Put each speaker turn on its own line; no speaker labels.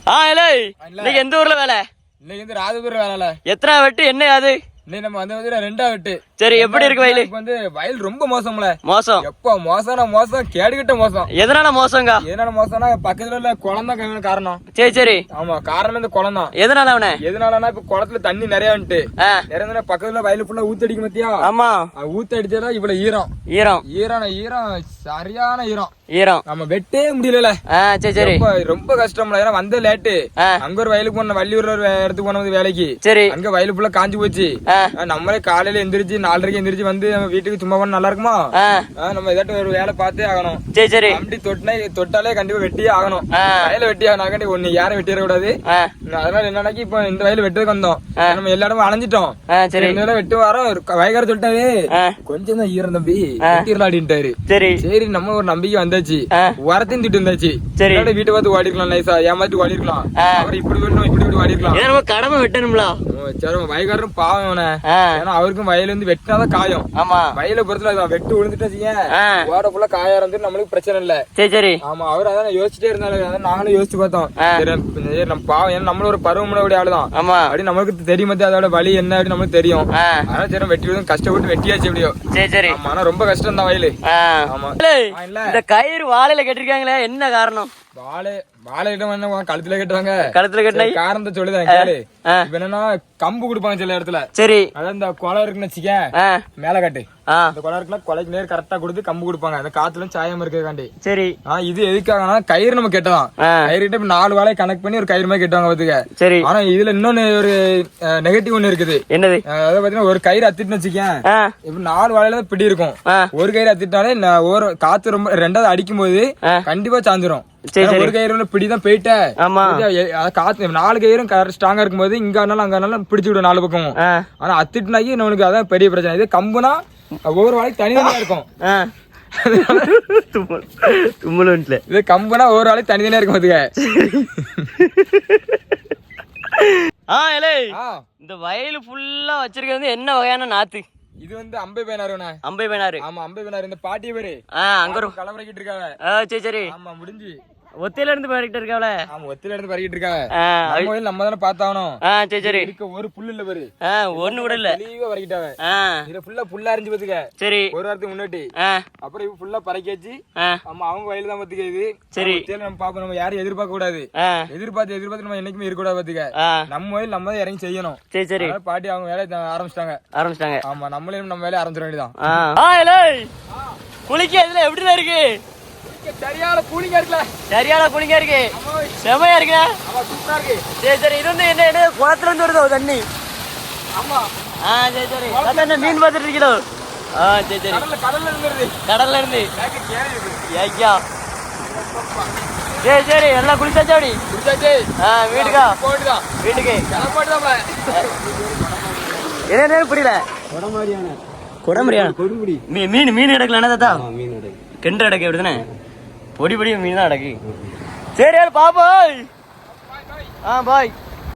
இன்னைக்கு எந்த ஊர்ல வேலை?
இன்னைக்கு வந்து ராஜபுரம் வேலை.
எத்தனை வெட்டு என்ன அது?
இன்னைக்கு நம்ம வந்து ரெண்டா வெட்டு.
சரி, எப்படி இருக்கு வயல்?
வந்து வயல் ரொம்ப மோசம்ல.
மோசம்
எப்ப மோசம்னா மோசம், கேடுகிட்ட மோசம்.
எதனால மோசங்க?
எதனால மோசம்னா பக்கத்துல உள்ள குளம் தான் காரணம்.
சரி.
ஆமா, காரணம் இந்த குளம் தான்.
எதனால அவன?
எதனாலனா இப்ப குளத்துல தண்ணி நிறைய வந்துட்டு நிறைய பக்கத்துல வயலு ஃபுல்லா ஊத்தடிக்கும் பத்தியா?
ஆமா,
ஊத்தடிச்சா இவ்வளவு ஈரம்
ஈரம்
ஈரம் ஈரம் சரியான ஈரம்
ஈரம்.
நம்ம வெட்டே முடியல.
சரி,
ரொம்ப கஷ்டம்ல. ஏன்னா வந்த லேட்டு. அங்க ஒரு வயலுக்கு போன, வள்ளியூர்ல ஒரு இடத்துக்கு போனது வேலைக்கு.
சரி,
அங்க வயலு ஃபுல்லா காஞ்சி போச்சு. நம்மளே காலையில எந்திரிச்சு 4:30 எந்திரிச்சு வந்து நம்ம வீட்டுக்கு சும்மா பண்ண நல்லா இருக்குமா? நம்ம ஏதாட்டும் ஒரு வேலை பார்த்தே ஆகணும்.
சரி,
அப்படி தொட்டாலே கண்டிப்பா வெட்டியே ஆகணும். வயல வெட்டி ஆகணும். ஒண்ணு யாரும் வெட்டிட கூடாது. அதனால என்னன்னா இப்ப இந்த வயல வெட்டுறதுக்கு வந்தோம். நம்ம எல்லா இடமும் அலைஞ்சிட்டோம். வெட்டு வாரம் வயகார சொல்லிட்டாரு, கொஞ்சம் தான் ஈரம் தம்பி வெட்டிடலாடிட்டாரு.
சரி,
நம்ம ஒரு நம்பிக்கை வந்தாச்சு. உரத்தையும் திட்டு வந்தாச்சு.
சரி,
வீட்டை பார்த்து ஓடிக்கலாம், நைசா ஏமாத்தி ஓடிக்கலாம். அப்புறம் இப்படி வெட்டணும், இப்படி ஓடிக்கலாம்.
கடமை வெட்டணும்ல.
சரி, வயகாரரும் பாவம். ஏன்னா அவருக்கும் வயல இருந்து வெட்டினாதான் காயம்.
ஆமா,
வயல பொறுத்துல வெட்டு விழுந்துட்டு ஓட ஃபுல்லா காயா இருந்து நம்மளுக்கு பிரச்சனை இல்ல.
சரி.
ஆமா, அவரு அதான் யோசிச்சுட்டே இருந்தாரு. அதான் நாங்களும் யோசிச்சு பார்த்தோம். நம்ம பாவம், ஏன்னா நம்மள ஒரு பருவமுடைய ஆளுதான். ஆமா, அப்படி நம்மளுக்கு தெரியும், அதோட வலி என்ன அப்படின்னு நம்மளுக்கு தெரியும். அதனால சரி வெட்டி விடுவோம், கஷ்டப்பட்டு வெட்டியாச்சு எப்படியோ. சரி. ஆனா ரொம்ப கஷ்டம் தான் வயலு. ஆமா,
இந்த கயிறு வாழையில கட்டிருக்காங்களே, என்ன காரணம்?
கழுத்துல கட்டுவாங்க.
கழுத்துல கட்டின
காரணத்தை சொல்லுதான் கேளு. இப்ப என்னன்னா கம்பு கொடுப்பாங்க சில இடத்துல. சரி, அதான் இந்த கொலை இருக்குன்னு வச்சுக்க, மேல காட்டு. இந்த கொலை இருக்குன்னா கொலைக்கு நேர் கரெக்டா கொடுத்து கம்பு கொடுப்பாங்க, அந்த காத்துல சாயம் இருக்கிறதுக்காண்டி. சரி, இது எதுக்காகனா கயிறு நம்ம கெட்டலாம். கயிறு கிட்ட 4 வாழை கனெக்ட் பண்ணி ஒரு கயிறு மாதிரி கெட்டுவாங்க பாத்துக்க. சரி, ஆனா இதுல இன்னொன்னு ஒரு நெகட்டிவ் ஒண்ணு இருக்குது. என்னது? அதாவது பாத்தீங்கன்னா ஒரு கயிறு அத்திட்டு வச்சுக்க, இப்ப 4 வாழையில தான் பிடி இருக்கும். ஒரு கயிறு அத்திட்டாலே ஒரு காத்து ரொம்ப ரெண்டாவது அடிக்கும் போது கண்டிப்பா சாஞ்சிரும். ஒரு கயிறு பிடிதான் போயிட்ட காத்து 4 கயிறும் ஸ்ட்ராங்கா இருக்கும் போது இங்க அங்க பிடிச்சு விடும் 4 பக்கமும். ஆனா அத்திட்டுனாக்கி நம்மளுக்கு அதான் பெரிய பிரச்சனை. இது கம்புனா ஒவ்வொரு வாழைக்கு தனித்தனியா இருக்கும். இது கம்புனா ஒவ்வொரு வாழைக்கு தனித்தனியா இருக்கும்.
இந்த வயலு ஃபுல்லா வச்சிருக்கிறது என்ன வகையான நாத்து?
இது வந்து அம்பை பேனாரு.
அம்பை பேனாரு.
ஆமா, அம்பை பேனாரு. இந்த பாட்டிய பேரு
அங்க ஒரு
கலவரைக்கிட்டு இருக்காங்க.
சரி.
ஆமா, முடிஞ்சு
ஒத்தில இருந்து பறிக்கிட்டு இருக்காவல.
ஆமா, ஒத்தில இருந்து பறிக்கிட்டு இருக்காங்க. நம்ம தானே பார்த்தாவணும்.
சரி.
ஒரு புல்லு இல்ல பாரு,
ஒண்ணு கூட இல்ல.
லீவா பறிக்கிட்டாங்க. இது ஃபுல்லா புல்ல அரிஞ்சு பாத்துக்க. சரி, ஒரு வாரத்துக்கு முன்னாடி. அப்புறம் இது ஃபுல்லா பறிக்காச்சு. ஆமா, அவங்க வயல தான் பாத்துக்க. இது சரி, நம்ம பாப்போம். நம்ம யாரும் எதிர்பார்க்க கூடாது. எதிர்பார்த்து நம்ம என்னைக்குமே இருக்க கூடாது பாத்துக்க. நம்ம வயல் நம்ம தான் இறங்கி செய்யணும். சரி, பாட்டி அவங்க வேலையை ஆரம்பிச்சிட்டாங்க. ஆமா, நம்மளே நம்ம வேலையை ஆரம்பிச்சிட வேண்டியதான்.
குளிக்க இதுல எப்படிதான் இருக்கு?
சரியான கூலிங்கா இருக்குல்ல?
சரியான கூலிங்கா இருக்கு, செமையா இருக்கு.
சூப்பரா இருக்கு.
சரி, இது வந்து என்ன குளத்துல இருந்து வருதோ தண்ணி?
ஆமா.
சரி. அதான் மீன் பார்த்துட்டு இருக்கீங்களோ? சரி. கடல்ல இருந்து. ஐயா, சரி, எல்லாம் குளிச்சாச்சா? அப்படி வீட்டுக்கா? வீட்டுக்கு என்ன புரியல? கொடமரியான மீன் எடுக்கல தாத்தா? கெண்டு அடக்கு எப்படிதானே? பொடி மீன் தான் அடக்கு. சரி, பாப்போய். பாய்.